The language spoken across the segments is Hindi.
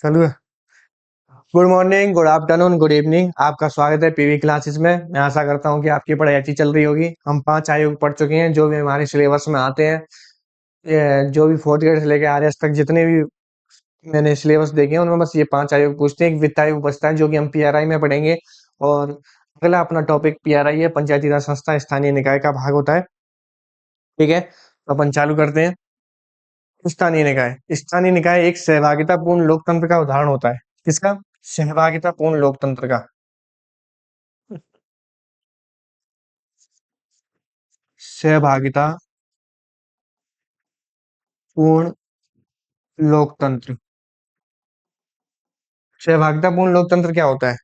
चालू है। Good morning, good afternoon, good evening. आपका स्वागत है पीवी क्लासेस में। मैं आशा करता हूँ कि आपकी पढ़ाई अच्छी चल रही होगी। हम 5 आयोग पढ़ चुके हैं जो भी हमारे सिलेबस में आते हैं। जो भी फोर्थ ग्रेड से लेकर आरएस तक जितने भी मैंने सिलेबस देखे हैं उनमें बस ये 5 आयोग पूछते हैं। एक वित्त आयोग बचता है जो कि हम पीआरआई में पढ़ेंगे। और अगला अपना टॉपिक पीआरआई है, पंचायती राज संस्था स्थानीय निकाय का भाग होता है। ठीक है, तो अपन चालू करते हैं। स्थानीय निकाय एक सहभागिता पूर्ण लोकतंत्र का उदाहरण होता है। किसका? सहभागिता पूर्ण लोकतंत्र का। सहभागिता पूर्ण लोकतंत्र। सहभागिता पूर्ण लोकतंत्र क्या होता है?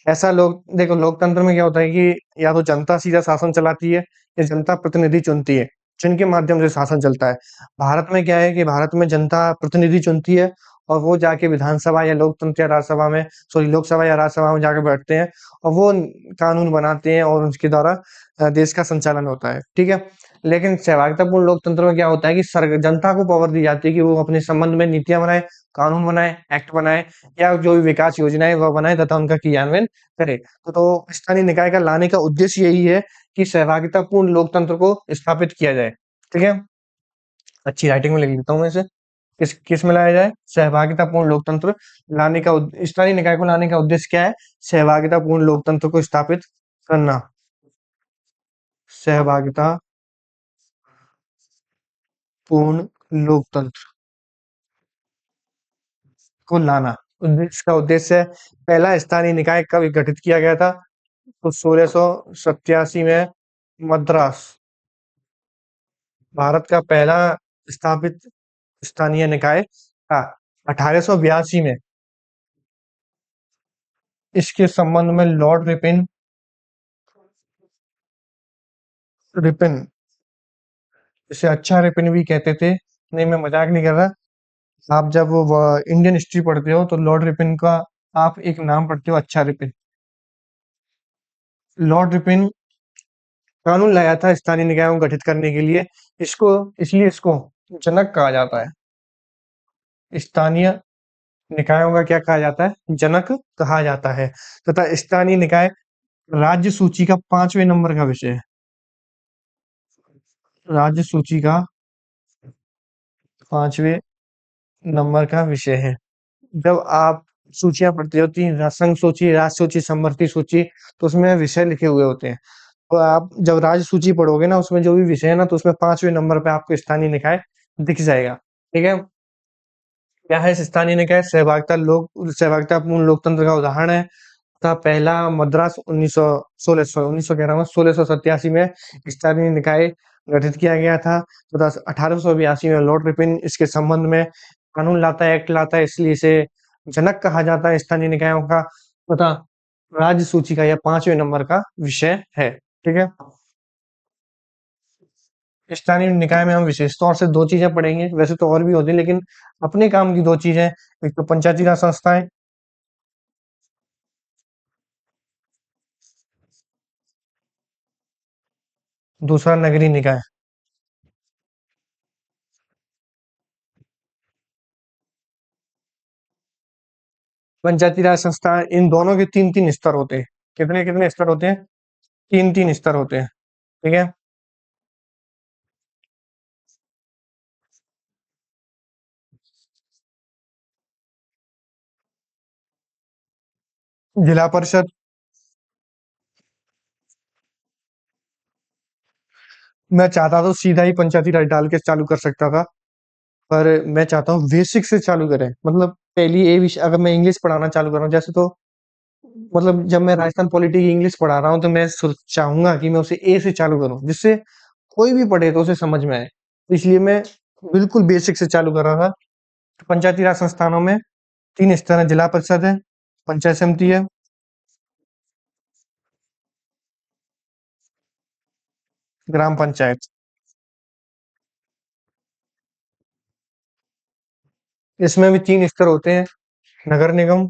ऐसा लोग देखो, लोकतंत्र में क्या होता है कि या तो जनता सीधा शासन चलाती है या जनता प्रतिनिधि चुनती है, जिनके माध्यम से शासन चलता है। भारत में क्या है कि भारत में जनता प्रतिनिधि चुनती है और वो जाके विधानसभा या लोकतंत्र या राज्यसभा में, सॉरी, लोकसभा या राज्यसभा में जाकर बैठते हैं और वो कानून बनाते हैं और उसके द्वारा देश का संचालन होता है। ठीक है। लेकिन सहभागितापूर्ण लोकतंत्र में क्या होता है कि जनता को पावर दी जाती है कि वो अपने संबंध में नीतियां बनाए, कानून बनाए, एक्ट बनाए या जो भी विकास योजनाएं वह बनाए तथा उनका क्रियान्वयन करे। तो स्थानीय निकाय का लाने का उद्देश्य यही है कि सहभागितापूर्ण लोकतंत्र को स्थापित किया जाए। ठीक है, अच्छी राइटिंग में लिख लेता हूँ मैं इसे। किस किस में लाया जाए? सहभागितापूर्ण लोकतंत्र लाने का स्थानीय निकाय को लाने का उद्देश्य क्या है? सहभागितापूर्ण लोकतंत्र को स्थापित करना। सहभागिता पूर्ण लोकतंत्र को लाना। इसका उद्देश्य है, पहला स्थानीय निकाय कब गठित किया गया था? तो 1687 में मद्रास, भारत का पहला स्थापित स्थानीय निकाय था। 1882 में इसके संबंध में लॉर्ड रिपन, इसे अच्छा रिपन भी कहते थे। नहीं, मैं मजाक नहीं कर रहा। आप जब वो इंडियन हिस्ट्री पढ़ते हो तो लॉर्ड रिपन का आप एक नाम पढ़ते हो, अच्छा रिपन। लॉर्ड रिपन कानून लाया था स्थानीय निकायों को गठित करने के लिए। इसको इसलिए इसको जनक कहा जाता है। स्थानीय निकायों का क्या कहा जाता है? जनक कहा जाता है। तथा स्थानीय निकाय राज्य सूची का 5वें नंबर का विषय है। राज्य सूची का 5वें नंबर का विषय है। जब आप सूचियां पढ़ते होती हैं, संघ सूची, राज्य सूची, समवर्ती सूची, तो उसमें विषय लिखे हुए होते हैं। तो आप जब राज्य सूची पढ़ोगे ना, उसमें जो भी विषय है ना, तो उसमें 5वें नंबर पे आपको स्थानीय निकाय दिख जाएगा। ठीक है। क्या है स्थानीय निकाय? सहभागिता पूर्ण लोकतंत्र का उदाहरण है। था पहला मद्रास 1900 कह रहा हूँ, 1687 में स्थानीय निकाय गठित किया गया था। तथा 1882 में लॉर्ड रिपन इसके संबंध में कानून लाता है, एक्ट लाता है, इसलिए इसे जनक कहा जाता है स्थानीय निकायों का। तथा राज्य सूची का यह 5वें नंबर का विषय है। ठीक है। स्थानीय निकाय में हम विशेष तौर से 2 चीजें पढ़ेंगे, वैसे तो और भी होती है लेकिन अपने काम की 2 चीजें। एक तो पंचायती राज संस्थाएं, दूसरा नगरीय निकाय। पंचायती राज संस्था, इन दोनों के 3-3 स्तर होते हैं। कितने कितने स्तर होते हैं? 3-3 स्तर होते हैं। ठीक है। जिला परिषद, मैं चाहता तो सीधा ही पंचायती राज डाल के चालू कर सकता था, पर मैं चाहता हूँ बेसिक से चालू करें। मतलब पहली ए विषय, अगर मैं इंग्लिश पढ़ाना चालू कर रहा हूँ जैसे, तो मतलब जब मैं राजस्थान पॉलिटी की इंग्लिश पढ़ा रहा हूँ तो मैं चाहूंगा कि मैं उसे ए से चालू करूँ, जिससे कोई भी पढ़े तो उसे समझ में आए। इसलिए मैं बिल्कुल बेसिक से चालू कर रहा था। पंचायती राज संस्थानों में 3 स्तर है। जिला परिषद है, पंचायत समिति है, ग्राम पंचायत। इसमें भी 3 स्तर होते हैं। नगर निगम,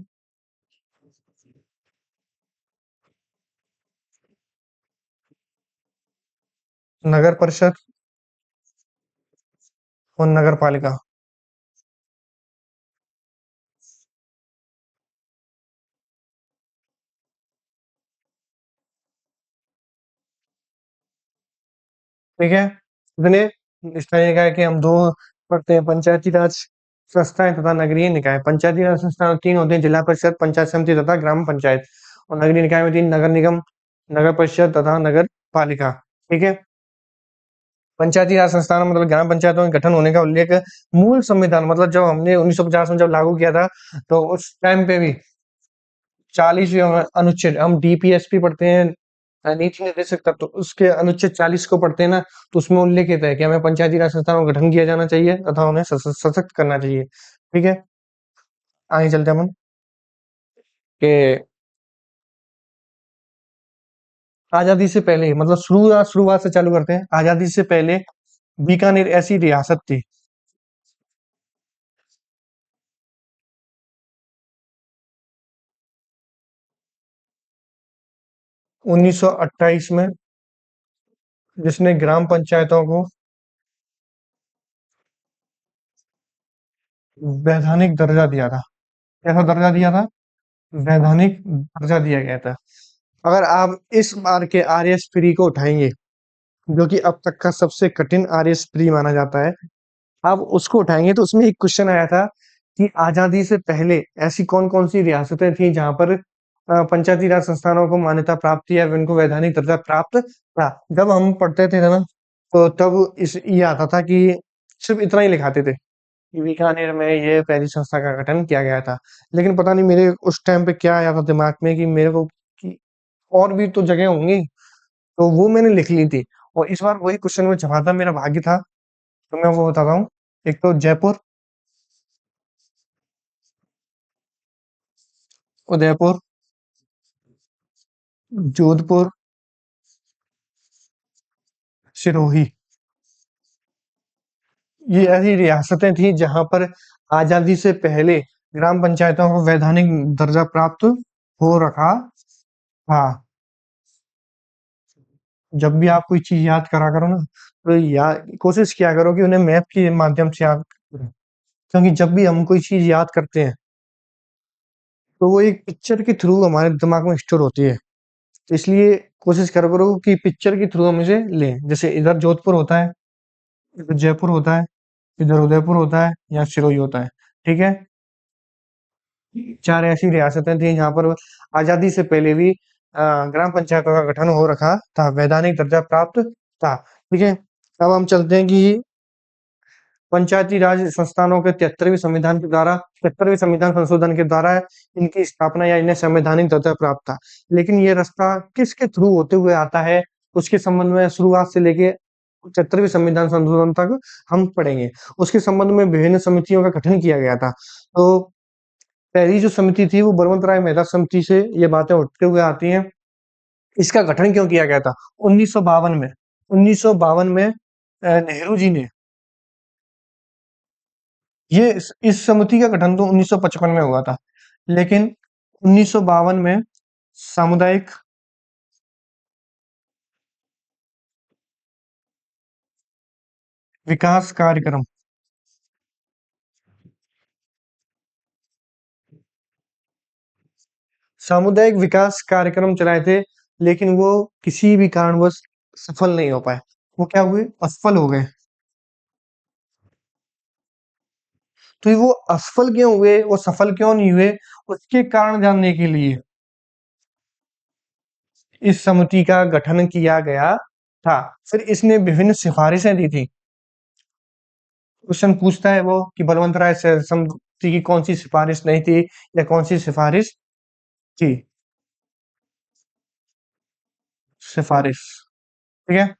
नगर परिषद और नगर पालिका। ठीक है? इतने इस तरीके कि हम 2 पढ़ते हैं, पंचायती राज संस्थाएँ तथा नगरीय निकाय। पंचायती राज संस्थान 3 होते हैं, जिला परिषद, पंचायत समिति तथा ग्राम पंचायत। और नगरीय निकाय में 3 नगर निगम, नगर परिषद तथा नगर पालिका। ठीक है? पंचायती राज संस्थान मतलब ग्राम पंचायतों के गठन होने का उल्लेख मूल संविधान मतलब जब हमने 1950 में जब लागू किया था, तो उस टाइम पे भी 40वें अनुच्छेद हम डीपीएसपी पढ़ते हैं, नीति निर्देशक तत्व, तो उसके अनुच्छेद 40 को पढ़ते हैं ना, तो उसमें उल्लेखित है कि हमें पंचायती राज संस्थानों का गठन किया जाना चाहिए तथा उन्हें सशक्त करना चाहिए। ठीक है? आगे चलते हैं अपन कि आजादी से पहले मतलब शुरुआत से चालू करते हैं। आजादी से पहले बीकानेर ऐसी रियासत थी। 1928 में जिसने ग्राम पंचायतों को वैधानिक दर्जा दिया था। कैसा दर्जा दिया था? वैधानिक दर्जा दिया गया था। अगर आप इस बार के आरएस प्री को उठाएंगे, जो कि अब तक का सबसे कठिन आरएस प्री माना जाता है, आप उसको उठाएंगे तो उसमें एक क्वेश्चन आया था कि आजादी से पहले ऐसी कौन कौन सी रियासतें थी जहां पर पंचायती राज संस्थानों को मान्यता प्राप्त थी या उनको वैधानिक दर्जा प्राप्त था। जब हम पढ़ते थे ना, तो तब इस ये आता था कि सिर्फ इतना ही लिखाते थे कि बीकानेर में ये पहली संस्था का गठन किया गया था। लेकिन पता नहीं मेरे उस टाइम पे क्या आया था दिमाग में कि मेरे को कि और भी तो जगह होंगी, तो वो मैंने लिख ली थी। और इस बार वही क्वेश्चन में छपा था, मेरा भाग्य था। तो मैं वो बताता हूँ। एक तो जयपुर, उदयपुर, जोधपुर, सिरोही। ये ऐसी रियासतें थी जहां पर आजादी से पहले ग्राम पंचायतों को वैधानिक दर्जा प्राप्त हो रखा था। जब भी आप कोई चीज याद करा करो ना, तो कोशिश किया करो कि उन्हें मैप के माध्यम से याद करें। क्योंकि जब भी हम कोई चीज याद करते हैं, तो वो एक पिक्चर के थ्रू हमारे दिमाग में स्टोर होती है। तो इसलिए कोशिश करा करो कि पिक्चर के थ्रू हम इसे लें। जैसे इधर जोधपुर होता है, इधर जयपुर होता है, इधर उदयपुर होता है, यहाँ सिरोही होता है। ठीक है? 4 ऐसी रियासतें थी जहाँ पर आजादी से पहले भी ग्राम पंचायतों का गठन हो रखा था, वैधानिक दर्जा प्राप्त था। ठीक है? अब हम चलते हैं कि पंचायती राज संस्थानों के 73वें संविधान संशोधन के द्वारा इनकी स्थापना या इन्हें संवैधानिक दर्जा प्राप्त था। लेकिन ये रास्ता किसके थ्रू होते हुए आता है, उसके संबंध में शुरुआत से लेके 73वें संविधान संशोधन तक हम पढ़ेंगे। उसके संबंध में विभिन्न समितियों का गठन किया गया था। तो पहली जो समिति थी वो बलवंत राय मेहता समिति से ये बातें उठते हुए आती हैं। इसका गठन क्यों किया गया था? 1952 में 1952 में नेहरू जी ने ये इस समिति का गठन तो 1955 में हुआ था, लेकिन 1952 में सामुदायिक विकास कार्यक्रम सामुदायिक विकास कार्यक्रम चलाए थे, लेकिन वो किसी भी कारणवश सफल नहीं हो पाए। वो क्या हुए? असफल हो गए। तो वो असफल क्यों हुए, वो सफल क्यों नहीं हुए, उसके कारण जानने के लिए इस समिति का गठन किया गया था। फिर इसने विभिन्न सिफारिशें दी थी। क्वेश्चन पूछता है वो कि बलवंत राय समिति की कौन सी सिफारिश नहीं थी या कौन सी सिफारिश थी। सिफारिश। ठीक है?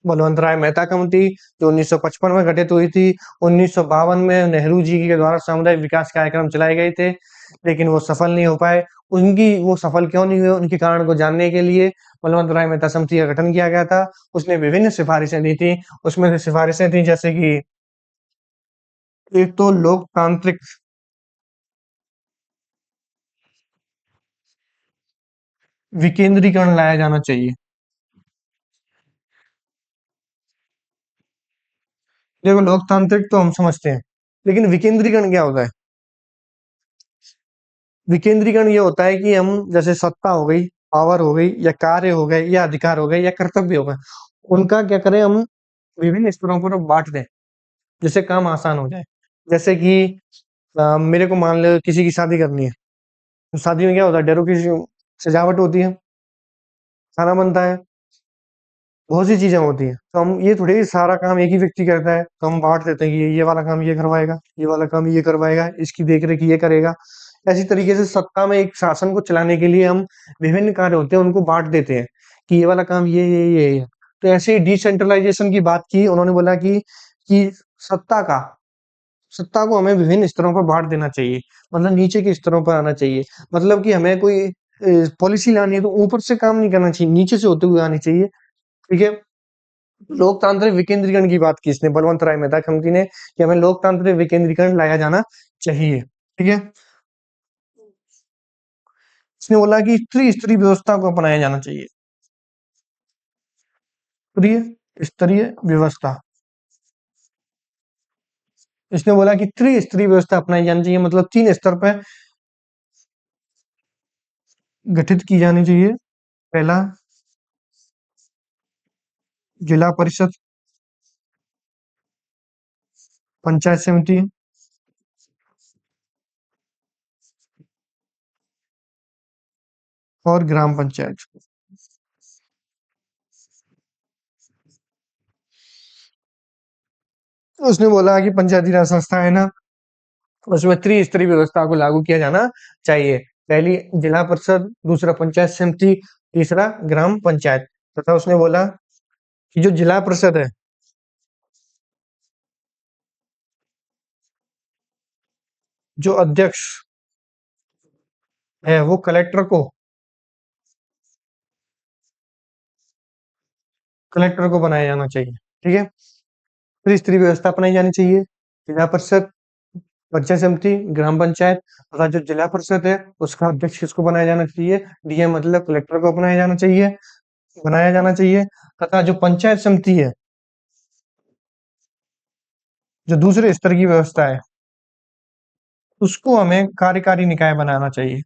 बलवंत राय मेहता कमेटी जो 1955 में गठित हुई थी। 1952 में नेहरू जी के द्वारा सामुदायिक विकास कार्यक्रम चलाए गए थे, लेकिन वो सफल नहीं हो पाए। उनकी वो सफल क्यों नहीं हुए, उनके कारण को जानने के लिए बलवंत राय मेहता समिति का गठन किया गया था। उसने विभिन्न सिफारिशें दी थी। उसमें से सिफारिशें थी जैसे कि एक तो लोकतांत्रिक विकेंद्रीकरण लाया जाना चाहिए। देखो, लोकतांत्रिक तो हम समझते हैं, लेकिन विकेंद्रीकरण क्या होता है? विकेंद्रीकरण ये होता है कि हम जैसे सत्ता हो गई, पावर हो गई या कार्य हो गए या अधिकार हो गए या कर्तव्य हो गए, उनका क्या करें हम विभिन्न स्तरों पर बाँट दें, जिससे काम आसान हो जाए। जैसे कि मेरे को मान लो किसी की शादी करनी है, तो शादी में क्या होता है ढेरों की सजावट होती है, खाना बनता है, बहुत सी चीज़ें होती हैं। तो हम ये थोड़ी सारा काम एक ही व्यक्ति करता है, तो हम बाँट देते हैं कि ये वाला काम ये करवाएगा, ये वाला काम ये करवाएगा, इसकी देख-रेख ये करेगा। ऐसी तरीके से सत्ता में एक शासन को चलाने के लिए हम विभिन्न कार्य होते हैं, उनको बाँट देते हैं कि ये वाला काम ये है। तो ऐसे ही डिसेंट्रलाइज़ेशन की बात की, उन्होंने बोला कि सत्ता का सत्ता को हमें विभिन्न स्तरों पर बाँट देना चाहिए, मतलब नीचे के स्तरों पर आना चाहिए। मतलब कि हमें कोई पॉलिसी लानी है तो ऊपर से काम नहीं करना चाहिए, नीचे से होते हुए आनी चाहिए, ठीक है? लोकतांत्रिक विकेंद्रीकरण की बात की इसने बलवंत राय मेहता खंती ने कि हमें लोकतांत्रिक विकेंद्रीकरण लाया जाना चाहिए, ठीक है? इसने बोला कि त्रिस्तरीय व्यवस्था को अपनाया जाना चाहिए। त्रिस्तरीय व्यवस्था। इसने बोला कि त्रिस्तरीय व्यवस्था अपनाई जानी चाहिए मतलब 3 स्तर पे गठित की जानी चाहिए। पहला जिला परिषद, पंचायत समिति और ग्राम पंचायत। उसने बोला कि पंचायती राज संस्था है ना, उसमें त्रिस्तरीय व्यवस्था को लागू किया जाना चाहिए। पहली जिला परिषद, दूसरा पंचायत समिति, तीसरा ग्राम पंचायत। तथा उसने बोला कि जो जिला परिषद है, जो अध्यक्ष है वो कलेक्टर को बनाया जाना चाहिए, ठीक है? त्रिस्तरीय व्यवस्था अपनाई जानी चाहिए। जिला परिषद, पंचायत समिति, ग्राम पंचायत तथा जो जिला परिषद है उसका अध्यक्ष किसको बनाया जाना चाहिए? डीएम मतलब कलेक्टर को बनाया जाना चाहिए तथा जो पंचायत समिति है, जो दूसरे स्तर की व्यवस्था है, उसको हमें कार्यकारी निकाय बनाना चाहिए।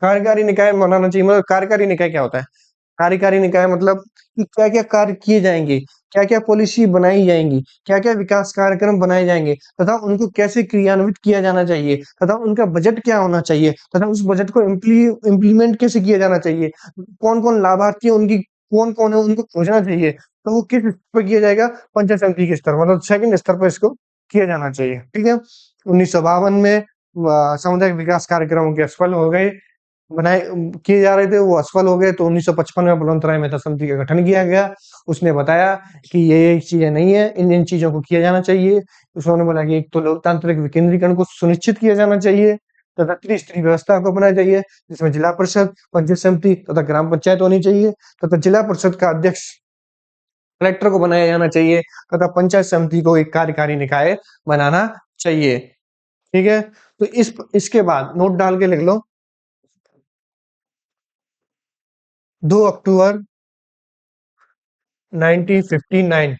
कार्यकारी निकाय बनाना चाहिए मतलब कार्यकारी निकाय क्या होता है? कार्यकारी निकाय मतलब कि क्या-क्या कार्य किए जाएँगे, क्या-क्या पॉलिसी बनाई जाएँगी, क्या-क्या विकास कार्यक्रम बनाए जाएँगे तथा उनको कैसे क्रियान्वित किया जाना चाहिए तथा उनका बजट क्या होना चाहिए तथा उस बजट को इम्प्लीमेंट कैसे किया जाना चाहिए। कौन-कौन लाभार्थी हैं उनकी कौन-कौन है उनको खोजना चाहिए। तो वो किस स्तर पे किया जाएगा? पंचायत समिति के स्तर मतलब सेकंड स्तर पे इसको किया जाना चाहिए, ठीक है? 1952 में सामुदायिक विकास कार्यक्रमों के असफल हो गए किए जा रहे थे, वो असफल हो गए तो 1955 में बलवंत राय मेहता समिति का गठन किया गया। उसने बताया कि ये चीज़ें नहीं है, इन-इन चीज़ों को किया जाना चाहिए। उन्होंने बोला कि एक तो लोकतांत्रिक विकेंद्रीकरण को सुनिश्चित किया जाना चाहिए तथा त्रिस्तरीय व्यवस्था को अपनाना चाहिए, जिसमें जिला परिषद, पंचायत समिति तथा ग्राम पंचायत होनी चाहिए तथा जिला परिषद का अध्यक्ष कलेक्टर को बनाया जाना चाहिए तथा पंचायत समिति को एक कार्यकारी निकाय बनाना चाहिए, ठीक है? तो इसके बाद नोट डाल के लिख लो 2 अक्टूबर 1959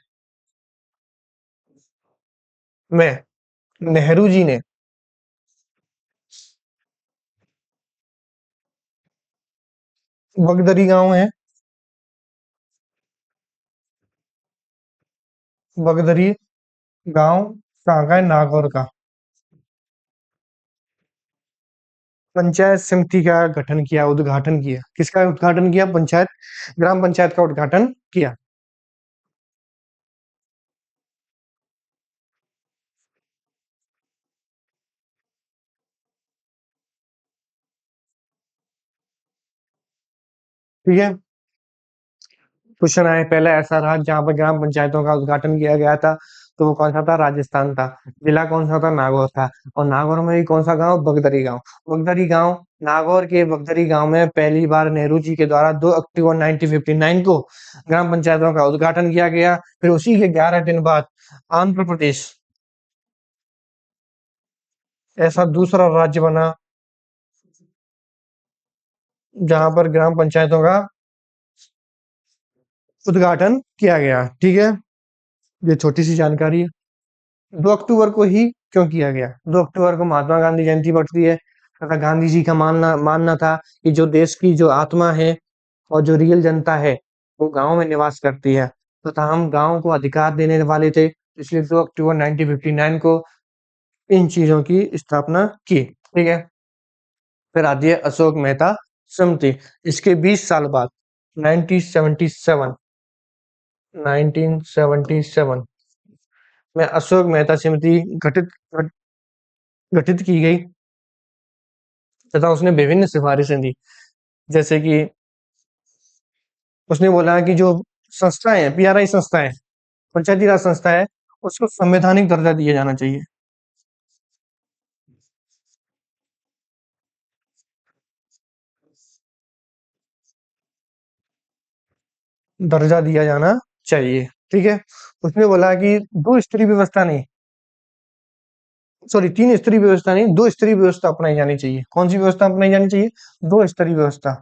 में नेहरू जी ने बगदरी गांव है, बगदरी गांव कहाँ का है? नागौर का। पंचायत समिति का गठन किया, उद्घाटन किया। किसका उद्घाटन किया? ग्राम पंचायत का उद्घाटन किया। ठीक है, क्वेश्चन आए पहला ऐसा रहा जहाँ पर ग्राम पंचायतों का उद्घाटन किया गया था, तो वो कौन सा था? राजस्थान था। जिला कौन सा था? नागौर था। और नागौर में ही कौन सा गांव? बगदरी गांव। बगदरी गांव, नागौर के बगदरी गांव में पहली बार नेहरू जी के द्वारा 2 अक्टूबर 1959 को ग्राम पंचायतों का उद्घाटन किया गया। फिर उसी के 11 दिन बाद आंध्र प्रदेश ऐसा दूसरा राज्य बना जहां पर ग्राम पंचायतों का उद्घाटन किया गया। ठीक है, ये छोटी सी जानकारी है। 2 अक्टूबर को ही क्यों किया गया? 2 अक्टूबर को महात्मा गांधी जयंती पड़ती है तथा गांधी जी का मानना मानना था कि जो देश की जो आत्मा है और जो रियल जनता है, वो गाँव में निवास करती है तथा हम गाँव को अधिकार देने वाले थे। इसलिए 2 अक्टूबर 1959 को इन चीज़ों की स्थापना की, ठीक है? फिर आती है अशोक मेहता समिति। इसके 20 साल बाद 1977 1977 में अशोक मेहता समिति गठित की गई तथा उसने विभिन्न सिफारिशें दी। जैसे कि उसने बोला कि जो संस्थाएँ हैं, पीआरआई संस्थाएँ, पंचायती राज संस्था है, उसको संवैधानिक दर्जा दिया जाना चाहिए। दर्जा दिया जाना चाहिए, ठीक है? उसने बोला कि 2 स्तरीय व्यवस्था नहीं, सॉरी 3 स्तरीय व्यवस्था नहीं, 2 स्तरीय व्यवस्था अपनाई जानी चाहिए। कौन सी व्यवस्था अपनाई जानी चाहिए? 2 स्तरीय व्यवस्था।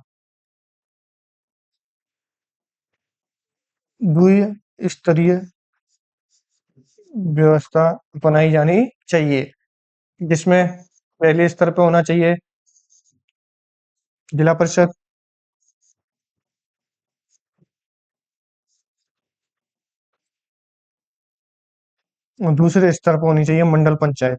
द्विस्तरीय व्यवस्था अपनाई जानी चाहिए, जिसमें पहले स्तर पे होना चाहिए जिला परिषद और दूसरे स्तर पे होनी चाहिए मंडल पंचायत।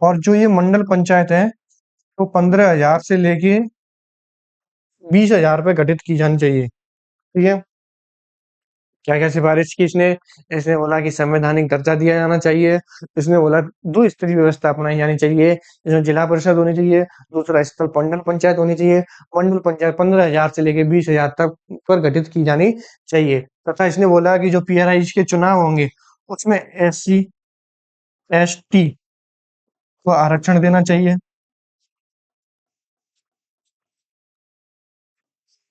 और जो ये मंडल पंचायत है, तो 15,000 से लेके 20,000 पे गठित की जानी चाहिए, ठीक है? क्या-क्या सिफारिश की इसने? इसने बोला कि संवैधानिक दर्जा दिया जाना चाहिए। इसने बोला 2 स्तरीय व्यवस्था अपनाई जानी चाहिए। इसमें जिला परिषद होनी चाहिए, दूसरा स्थल मंडल पंचायत होनी चाहिए। मंडल पंचायत 15,000 से लेके 20,000 तक पर गठित की जानी चाहिए तथा इसने बोला कि जो पीआरआईज़ के चुनाव होंगे, उसमें एससी, एसटी को आरक्षण देना चाहिए।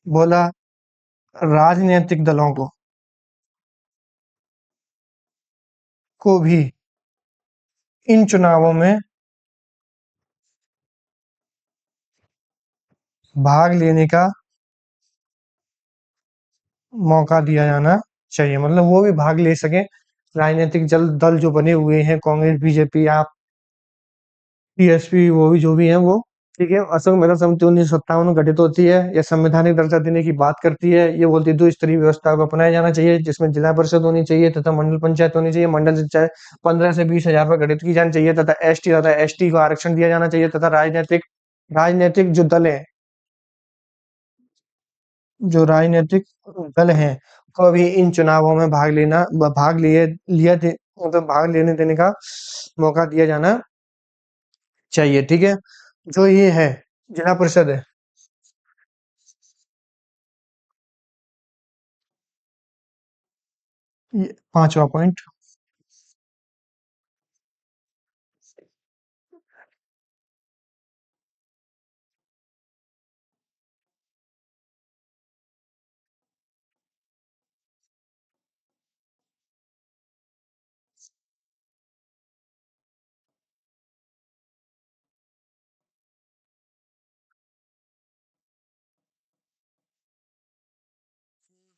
बोला राजनीतिक दलों को भी इन चुनावों में भाग लेने का मौका दिया जाना चाहिए, मतलब वो भी भाग ले सकें। राजनीतिक जल दल जो बने हुए हैं, कांग्रेस, बीजेपी, आप, टीएसपी, वो भी जो भी हैं वो, ठीक है? अशोक मेधा समिति 1957 में गठित होती है। यह संवैधानिक दर्जा देने की बात करती है। ये बोलती है 2 स्तरीय व्यवस्था को अपनाया जाना चाहिए, जिसमें जिला परिषद होनी चाहिए तथा मंडल पंचायत होनी चाहिए। मंडल पंचायत 15 से 20,000 पर गठित की जानी चाहिए तथा एसटी को आरक्षण दिया जाना चाहिए तथा राजनीतिक जो दल है, जो राजनीतिक दल हैं, को भी इन चुनावों में भाग लिए लिया दे मतलब भाग लेने देने का मौका दिया जाना चाहिए, ठीक है? जो ये है, जिला परिषद है, ये 5वां पॉइंट।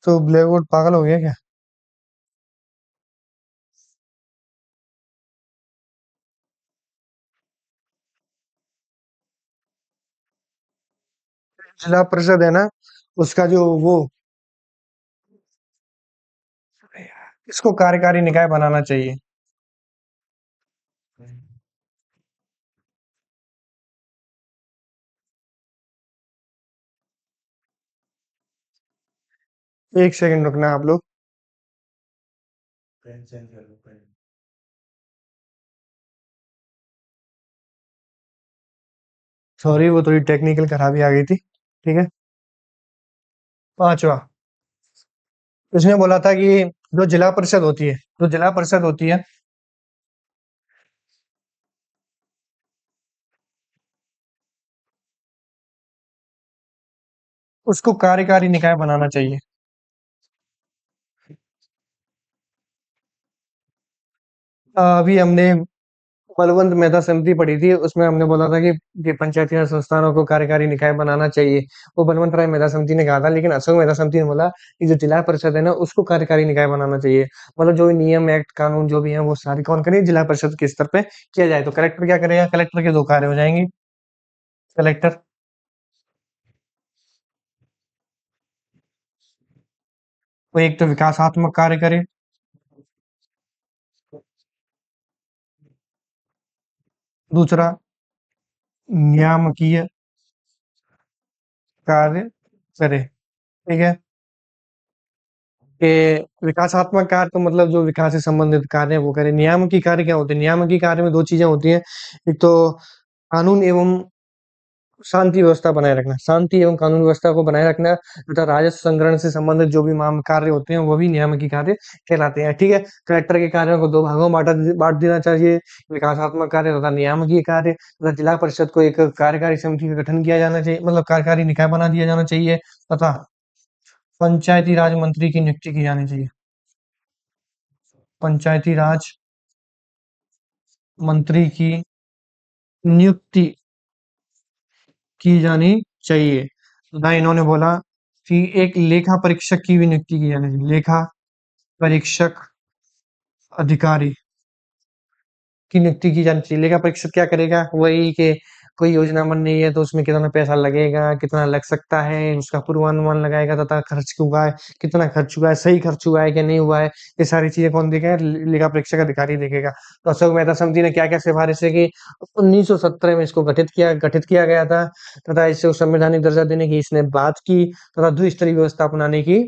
तो ब्लैक बोर्ड पागल हो गया क्या? जिला परिषद है ना, उसका जो वो इसको कार्यकारी निकाय बनाना चाहिए। 1 सेकंड रुकना आप लोग। सॉरी, वो थोड़ी टेक्निकल खराबी आ गई थी, ठीक है? 5वां, उसने बोला था कि जो जिला परिषद होती है, उसको कार्यकारी निकाय बनाना चाहिए। अभी हमने बलवंत मेहता समिति पढ़ी थी, उसमें हमने बोला था कि पंचायती राज संस्थानों को कार्यकारी निकाय बनाना चाहिए। वो बलवंत राय मेहता समिति ने कहा था, लेकिन अशोक मेहता समिति ने बोला कि जो जिला परिषद है ना, उसको कार्यकारी निकाय बनाना चाहिए। मतलब जो भी नियम, एक्ट, कानून जो भी है, वो सारे कौन करे? जिला परिषद के स्तर पे किया जाए। तो कलेक्टर क्या करेगा? कलेक्टर के 2 कार्य हो जाएंगे। कलेक्टर वो एक तो विकासात्मक कार्य करे, दूसरा नियामकीय कार्य करे। ठीक है? कि विकासात्मक कार्य तो मतलब जो विकास से संबंधित कार्य है वो करे। नियामकीय कार्य क्या होते हैं? नियामकीय कार्य में 2 चीज़ें होती हैं। एक तो कानून एवं शांति व्यवस्था बनाए रखना, शांति एवं कानून व्यवस्था को बनाए रखना तथा राजस्व संग्रहण से संबंधित जो भी कार्य होते हैं, वो भी नियामकीय कार्य कहलाते हैं। ठीक है? कलेक्टर के कार्यों को 2 भागों में बाँट देना चाहिए, विकासात्मक कार्य तथा नियामकीय कार्य, तथा जिला परिषद को एक कार्यकारी समिति का गठन किया जाना चाहिए, मतलब कार्यकारी निकाय बना दिया जाना चाहिए, तथा पंचायती राज मंत्री की नियुक्ति की जानी चाहिए। पंचायती राज मंत्री की नियुक्ति की जानी चाहिए। तथा इन्होंने बोला कि एक लेखा परीक्षक की भी नियुक्ति की जानी चाहिए। लेखा परीक्षक अधिकारी की नियुक्ति की जानी चाहिए। लेखा परीक्षक क्या करेगा? वही कि कोई योजना बन रही है तो उसमें कितना पैसा लगेगा, कितना लग सकता है, उसका पूर्वानुमान लगाएगा, तथा खर्च क्यों हुआ है, कितना खर्च हुआ है, सही खर्च हुआ है कि नहीं हुआ है, ये सारी चीजें कौन देखेगा? लेखा परीक्षक अधिकारी देखेगा। तो अशोक मेहता समिति ने क्या क्या सिफारिश है कि 1917 में इसको गठित किया गया था, तथा इससे संवैधानिक दर्जा देने की इसने बात की, तथा द्विस्तरीय व्यवस्था अपनाने की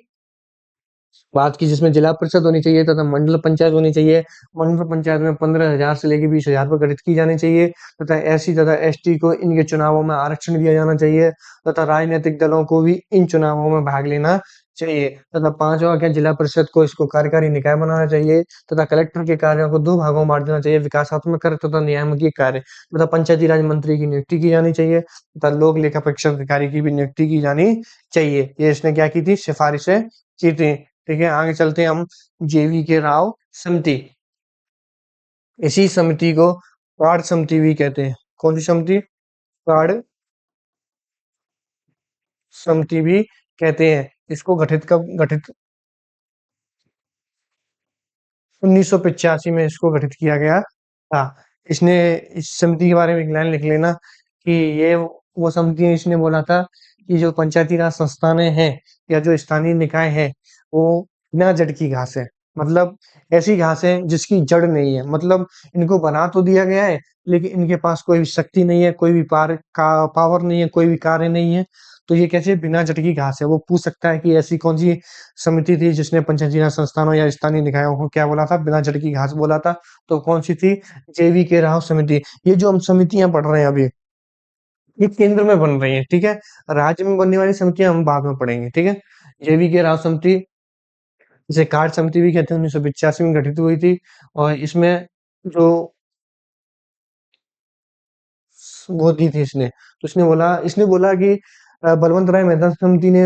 बात की, जिसमें जिला परिषद होनी चाहिए तथा मंडल पंचायत होनी चाहिए। मंडल पंचायत में 15,000 से लेके 20,000 रुपए गठित की जानी चाहिए, तथा एससी तथा एसटी को इनके चुनावों में आरक्षण दिया जाना चाहिए, तथा राजनीतिक दलों को भी इन चुनावों में भाग लेना चाहिए। तथा 5वां क्या? जिला परिषद को इसको कार्यकारी निकाय बनाना चाहिए, तथा कलेक्टर के कार्यों को 2 भागों में बांट देना चाहिए, विकासात्मक कार्य तथा नियामकीय कार्य, तथा पंचायती राज मंत्री की नियुक्ति की जानी चाहिए, तथा लोक लेखा परीक्षक अधिकारी की भी नियुक्ति की जानी चाहिए। ये इसने क्या की थी? सिफारिशें की थी। ठीक है? आगे चलते हैं हम जेवी के राव समिति। इसी समिति को कार्ड समिति भी कहते हैं। कौन सी समिति? कार्ड समिति भी कहते हैं। इसको गठित 1985 में इसको गठित किया गया था। इसने इस समिति के बारे में एक लाइन लिख लेना कि ये वो समिति है। इसने बोला था कि जो पंचायती राज संस्थानें हैं या जो स्थानीय निकाय है, वो बिना जड़ की घास है। मतलब ऐसी घास है जिसकी जड़ नहीं है। मतलब इनको बना तो दिया गया है, लेकिन इनके पास कोई भी शक्ति नहीं है, कोई भी पावर नहीं है, कोई भी कार्य नहीं है। तो ये कैसे बिना जड़ की घास है? वो पूछ सकता है कि ऐसी कौन सी समिति थी जिसने पंचायती राज संस्थानों या स्थानीय निकायों को क्या बोला था? बिना जड़ की घास बोला था। तो कौन सी थी? जेवी के राव समिति। ये जो हम समितियां पढ़ रहे हैं अभी, ये केंद्र में बन रही है। ठीक है? राज्य में बनने वाली समितियां हम बाद में पढ़ेंगे। ठीक है? जेवी के राव समिति, जिसे कार्य समिति भी कहते हैं, 1985 में गठित हुई थी। और इसमें जो वो दी थी इसने, तो इसने बोला कि बलवंत राय मेहता समिति ने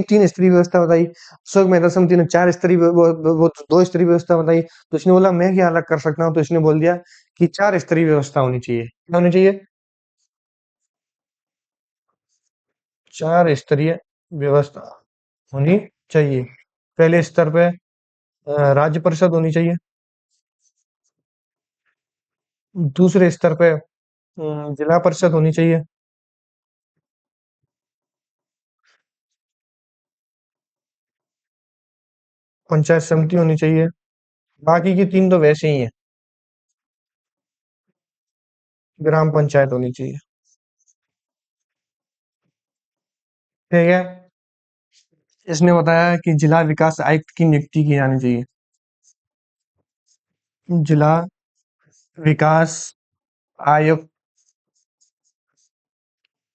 तीन स्तरीय व्यवस्था बताई। अशोक मेहता समिति ने 4 स्तरीय, वो 2 स्तरीय व्यवस्था बताई। तो इसने बोला मैं क्या अलग कर सकता हूँ? तो इसने बोल दिया कि 4 स्तरीय व्यवस्था होनी चाहिए। क्या होनी चाहिए? 4 स्तरीय व्यवस्था होनी चाहिए। पहले स्तर पे राज्य परिषद होनी चाहिए। दूसरे स्तर पे जिला परिषद होनी चाहिए। पंचायत समिति होनी चाहिए। बाकी की 3 तो वैसे ही हैं। ग्राम पंचायत होनी चाहिए। ठीक है? इसने बताया कि जिला विकास आयुक्त की नियुक्ति की जानी चाहिए। जिला विकास आयुक्त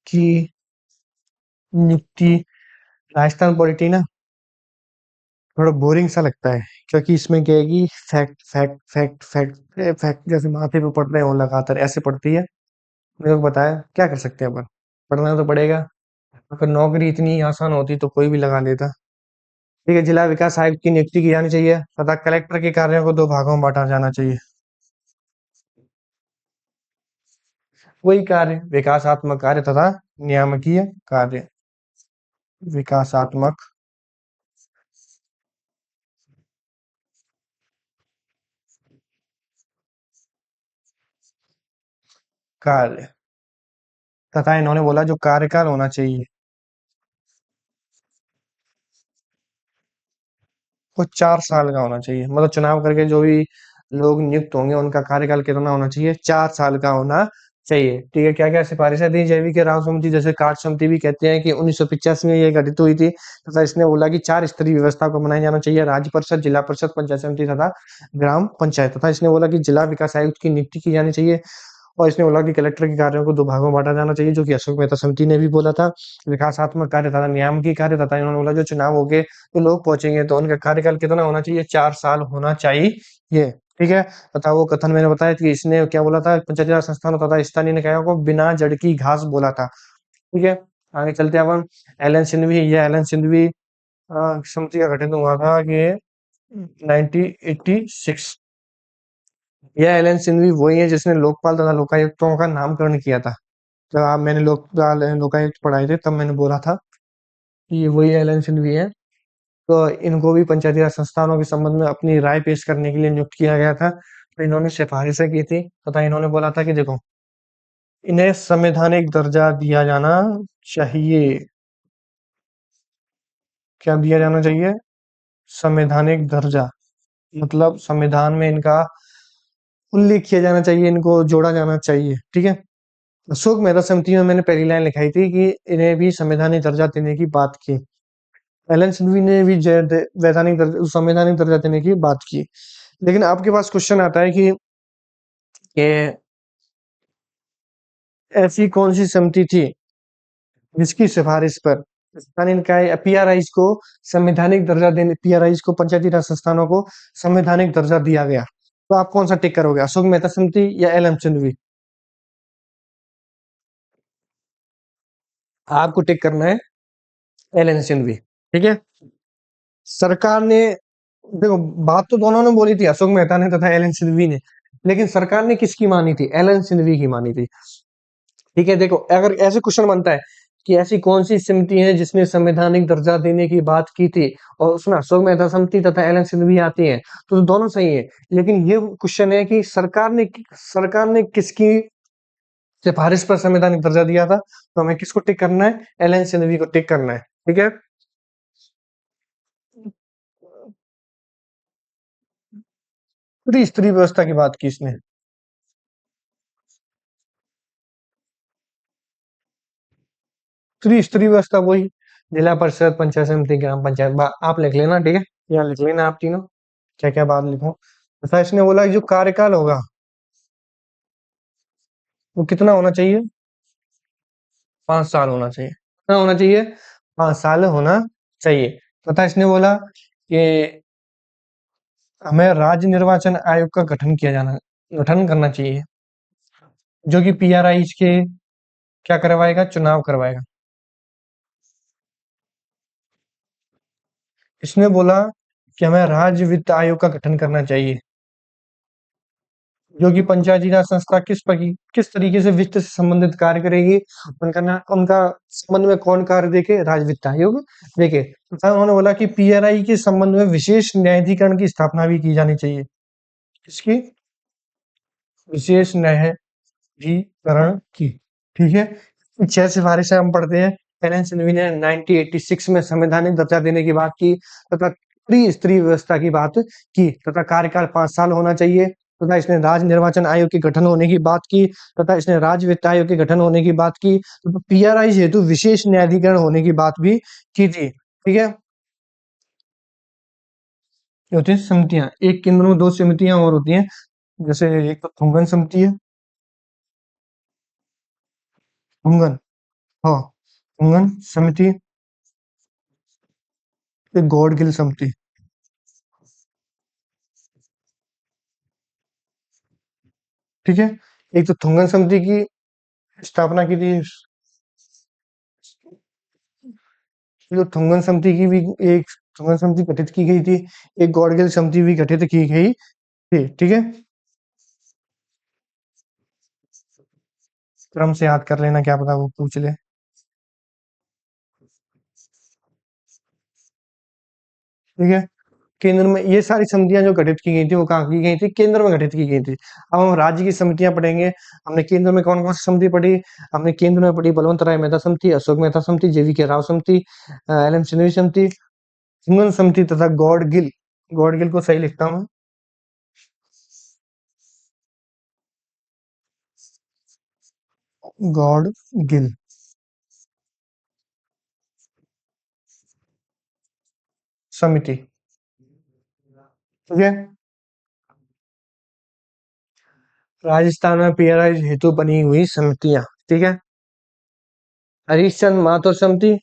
की नियुक्ति। राजस्थान पॉलिटी ना थोड़ा बोरिंग सा लगता है, क्योंकि इसमें क्या है कि fact fact fact fact fact जैसे माथे पे पड़ रहे हो लगातार ऐसे पड़ती है। मेरे को बताया क्या कर सकते हैं अपन? पढ़ना तो पड़ेगा। अगर नौकरी इतनी आसान होती तो कोई भी लगा लेता। ठीक है? जिला विकास आयुक्त की नियुक्ति की जानी चाहिए, तथा कलेक्टर के कार्यों को 2 भागों में बांटा जाना चाहिए। वही कार्य विकासात्मक कार्य तथा नियामकीय कार्य। विकासात्मक कार्य तथा इन्होंने बोला जो कार्यकाल होना चाहिए वो 4 साल का होना चाहिए। मतलब चुनाव करके जो भी लोग नियुक्त होंगे उनका कार्यकाल कितना होना चाहिए? 4 साल का होना चाहिए। ठीक है, क्या क्या सिफारिशें दी जैविक राव समिति, जैसे कार्ड समिति भी कहते हैं कि 1985 में ये गठित हुई थी तथा इसने बोला कि 4 स्तरीय व्यवस्था को बनाया जाना चाहिए, राज्य परिषद, जिला परिषद, पंचायत समिति तथा ग्राम पंचायत। तथा इसने बोला कि जिला विकास आयुक्त की नियुक्ति की जानी चाहिए और इसने बोला कि कलेक्टर के कार्यों को 2 भागों में बाँटा जाना चाहिए, जो कि अशोक मेहता समिति ने भी बोला था। विकासात्मक कार्य तथा नियामकीय कार्य तथा इन्होंने बोला जो चुनाव होंगे तो लोग पहुंचेंगे तो उनका कार्यकाल कितना होना चाहिए? 4 साल होना चाहिए। ठीक है, तथा वो कथन मैंने बताया कि इसने क्या बोला था? पंचायती राज संस्थानों तथा स्थानीय निकायों को बिना जड़ की घास बोला था। ठीक है, आगे चलते हैं अपन। एलन सिंघवी, यह एलन सिंघवी समिति का गठन हुआ था कि 1986। यह एलन सिंघवी वही है जिसने लोकपाल तथा लोकायुक्तों का नामकरण किया था। जब आप मैंने लोकपाल लोकायुक्त पढ़ाए थे तब मैंने बोला था कि ये वही एलन सिंघवी है। तो इनको भी पंचायती राज संस्थानों के संबंध में अपनी राय पेश करने के लिए नियुक्त किया गया था। तो इन्होंने सिफारिशें की थी तथा इन्होंने बोला था कि देखो इन्हें संवैधानिक दर्जा दिया जाना चाहिए। क्या दिया जाना चाहिए? संवैधानिक दर्जा। मतलब संविधान में इनका उल्लेख किया जाना चाहिए, इनको जोड़ा जाना चाहिए। ठीक है, अशोक मेहता समिति में मैंने पहली लाइन लिखाई थी कि इन्हें भी संवैधानिक दर्जा देने की बात की। एलन सिंघवी ने भी संवैधानिक दर्जा देने की बात की। लेकिन आपके पास क्वेश्चन आता है कि ऐसी कौन सी समिति थी जिसकी सिफारिश पर स्थानीय निकाय पीआरआईज को संवैधानिक दर्जा देने, पीआरआईज को पंचायती राज संस्थानों को संवैधानिक दर्जा दिया गया? तो आप कौन सा टिक करोगे, अशोक मेहता समिति या एलन सिंघवी? आपको टिक करना है एलन सिंघवी। ठीक है, सरकार ने देखो बात तो दोनों ने बोली थी, अशोक मेहता ने तथा एलन सिंघवी ने, लेकिन सरकार ने किसकी मानी थी? एलन सिंघवी की मानी थी। ठीक है, देखो अगर ऐसे क्वेश्चन बनता है कि ऐसी कौन सी समिति है जिसने संवैधानिक दर्जा देने की बात की थी और उसमें अशोक मेहता समिति तथा एलन सिंघवी आती है, तो दोनों सही है। लेकिन ये क्वेश्चन है कि सरकार ने किसकी सिफारिश पर संवैधानिक दर्जा दिया था? तो हमें किसको टिक करना है? एलन सिंघवी को टिक करना है। ठीक है, त्रिस्तरीय व्यवस्था की बात की इसने। त्रिस्तरीय व्यवस्था वही जिला परिषद, पंचायत समिति, ग्राम पंचायत। आप लिख लेना। ठीक है, यहाँ लिख लेना आप तीनों क्या क्या बात लिखो। तथा इसने बोला कि जो कार्यकाल होगा वो कितना होना चाहिए? 5 साल होना चाहिए। कितना होना चाहिए? 5 साल होना चाहिए। तथा इसने बोला कि हमें राज्य निर्वाचन आयोग का गठन करना चाहिए, जो कि पीआरआई के क्या करवाएगा? चुनाव करवाएगा। इसने बोला कि हमें राज्य वित्त आयोग का गठन करना चाहिए, जो कि पंचायती राज संस्था किस तरीके से वित्त से संबंधित कार्य करेगी, उनका संबंध में कौन कार्य देखे? राज्य वित्त आयोग देखे। तथा उन्होंने बोला कि पीआरआई के संबंध में विशेष न्यायाधिकरण की स्थापना भी की जानी चाहिए। किसकी? विशेष न्यायाधिकरण की। ठीक है, 6 सिफारिशें हम पढ़ते हैं। एलन सिंघवी ने 1986 में संवैधानिक दर्जा देने की बात की तथा त्रिस्तरीय व्यवस्था की बात की तथा कार्यकाल 5 साल होना चाहिए तथा इसने राज्य निर्वाचन आयोग के गठन होने की बात की तथा इसने राज्य वित्त आयोग के गठन होने की बात की तथा पीआरआई हेतु विशेष न्यायाधिकरण होने की बात भी की थी। ठीक है, ये होती है समितियां। एक केंद्र में 2 समितियां और होती हैं, जैसे एक तो थुंगन समिति है। थुंगन, हाँ, थुंगन समिति, एक गॉडगिल समिति। ठीक है, एक तो थुंगन समिति की स्थापना की थी, जो थुंगन समिति की भी एक थुंगन समिति गठित की गई थी, एक गॉडगिल समिति भी गठित की गई थी। ठीक है, क्रम से याद कर लेना, क्या पता वो पूछ ले। ठीक है। केंद्र में ये सारी समितियां जो गठित की गई थी वो कहाँ की गई थी? केंद्र में गठित की गई थी। अब हम राज्य की समितियां पढ़ेंगे। हमने केंद्र में कौन कौन सी समिति पढ़ी? हमने केंद्र में पढ़ी बलवंत राय मेहता समिति, अशोक मेहता समिति, जेवी के राव समिति, एल एम सिन्हा समिति, हिंगन समिति तथा गॉडगिल। गॉडगिल को सही लिखता हूँ। गॉडगिल। समिति। ठीक है। राजस्थान में पीआरआई हेतु बनी हुई समितियां। ठीक है। हरीशचंद माथुर समिति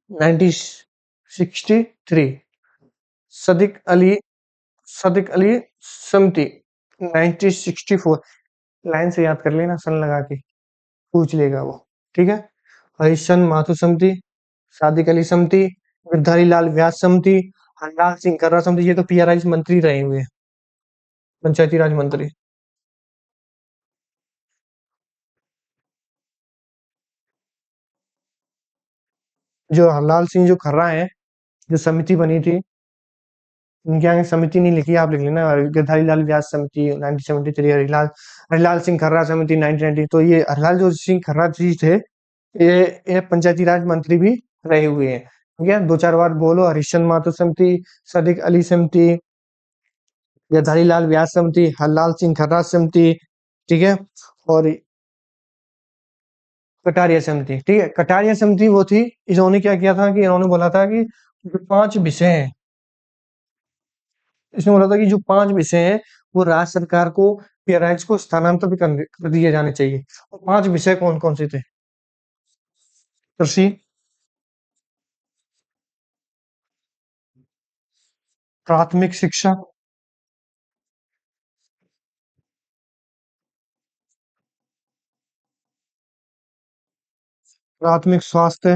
1963। सदिक अली सदिक अली समिति 1964। लाइन से याद कर लेना, सन लगा के पूछ लेगा वो। ठीक है। हरीशचंद माथुर समिति, सादिक अली समिति, गिरधारी लाल व्यास समिति, हरलाल सिंह कर्रा समिति। ये तो पीआरआई मंत्री रहे हुए हैं, पंचायती राज मंत्री। जो हरलाल सिंह जो खर्रा है, जो समिति बनी थी, उनके आगे समिति नहीं लिखी, आप लिख लेना। गिरधारी लाल व्यास समिति 1973, हरिलाल हरिलाल सिंह खर्रा समिति 1990। तो ये हरिलाल जो सिंह खर्रा जी थे, ये पंचायती राज मंत्री भी रहे हुए हैं। ठीक है। दो चार बार बोलो। हरिश्चंद्र माथुर समिति, सदिक अली समिति, गिरधारी लाल व्यास समिति, हरलाल सिंह खर्रा समिति। ठीक है। और कटारिया समिति। ठीक है। कटारिया समिति वो थी, इन्होंने क्या किया था कि इन्होंने बोला था कि जो 5 विषय हैं, इसने बोला था कि जो 5 विषय हैं वो राज्य सरकार को पीआरआईज को स्थानांतरित कर दिए जाने चाहिए। और 5 विषय कौन-कौन से थे? कृषि, प्राथमिक शिक्षा, प्राथमिक स्वास्थ्य,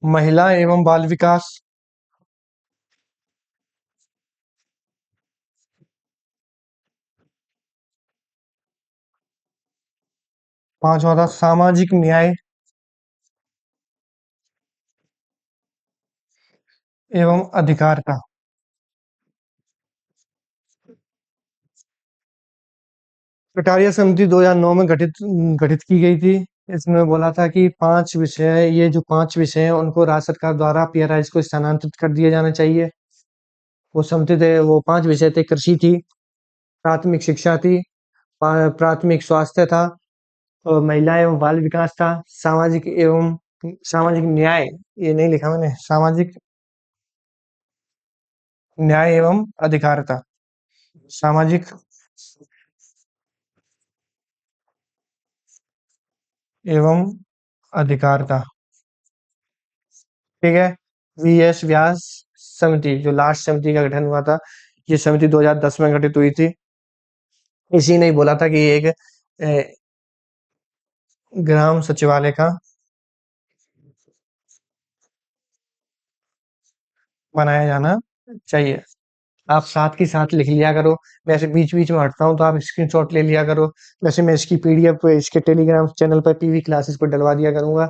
महिला एवं बाल विकास, 5वां था सामाजिक न्याय एवं अधिकारिता। कटारिया समिति 2009 में गठित गठित की गई थी। इसमें बोला था कि 5 विषय, ये जो 5 विषय हैं उनको राज्य सरकार द्वारा पीआरआईज को स्थानांतरित कर दिया जाना चाहिए। वो समिति थे, वो 5 विषय थे। कृषि थी, प्राथमिक शिक्षा थी, प्राथमिक स्वास्थ्य था, और महिला एवं बाल विकास था, सामाजिक न्याय, ये नहीं लिखा मैंने, सामाजिक न्याय एवं अधिकारिता, सामाजिक एवं अधिकारिता। ठीक है। वीएस व्यास समिति, जो लास्ट समिति का गठन हुआ था, ये समिति 2010 में गठित हुई थी। इसी ने बोला था कि एक ग्राम सचिवालय का बनाया जाना चाहिए। आप साथ के साथ लिख लिया करो। वैसे बीच-बीच में हटता हूँ तो आप स्क्रीनशॉट ले लिया करो। वैसे मैं इसकी पीडीएफ इसके टेलीग्राम चैनल पर पीवी क्लासेस पर डलवा दिया करूँगा,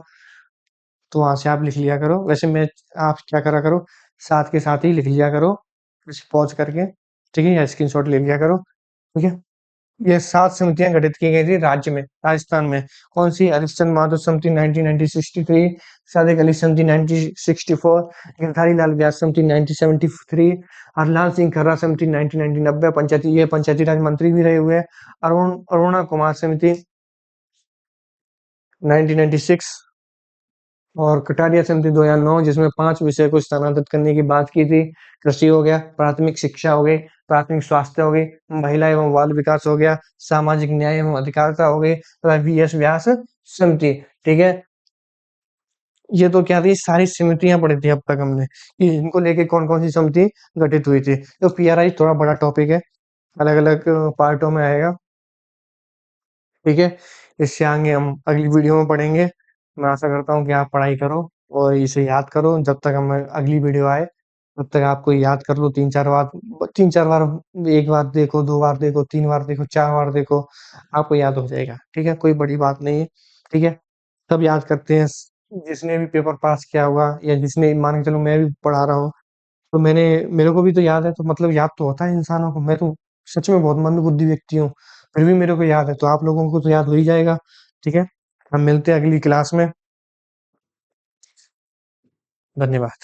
तो वहाँ से आप लिख लिया करो। वैसे मैं आप क्या करा करो, साथ के साथ ही लिख लिया करो, कुछ पॉज़ करके, ठीक है? या स्क्रीनशॉट ले लिया करो, ठीक है? ये 7 समितियाँ गठित की गई थी राज्य में, राजस्थान में। कौन-सी? हरिश्चंद्र माधव समिति 1963, सादिक अली समिति 1964, गिरधारी लाल व्यास समिति 1973, हरलाल सिंह खर्रा समिति 1990, पंचायती राज मंत्री भी रहे हुए हैं। अरुणा कुमार समिति 1996, और कटारिया समिति 2009, जिसमें 5 विषय को स्थानांतरित करने की बात की थी। कृषि हो गया, प्राथमिक शिक्षा हो गई, प्राथमिक स्वास्थ्य हो गई, महिला एवं बाल विकास हो गया, सामाजिक न्याय एवं अधिकारिता हो गई, तथा वीएस व्यास समिति। ठीक है। ये तो क्या थी, सारी समितियां पढ़ी थी अब तक हमने कि इनको लेके कौन कौन सी समिति गठित हुई थी। तो पीआरआई थोड़ा बड़ा टॉपिक है, अलग अलग पार्टों में आएगा। ठीक है। इससे आगे हम अगली वीडियो में पढ़ेंगे। मैं आशा करता हूँ कि आप पढ़ाई करो और इसे याद करो जब तक हम अगली वीडियो आए। तब तक आपको याद कर लो 3-4 बार 3-4 बार 1 बार देखो, 2 बार देखो, 3 बार देखो, 4 बार देखो, आपको याद हो जाएगा, ठीक है? कोई बड़ी बात नहीं है, ठीक है? सब याद करते हैं जिसने भी पेपर पास किया होगा या जिसने मान के चलो मैं भी पढ़ा रहा हूँ, तो मेरे को भी तो याद है तो मतलब याद तो होता है इंसानों को। मैं तो सच में बहुत मंदबुद्धि व्यक्ति हूँ, फिर भी मेरे को याद है, तो आप लोगों को तो याद हो ही जाएगा, ठीक है? हम मिलते हैं अगली क्लास में। धन्यवाद।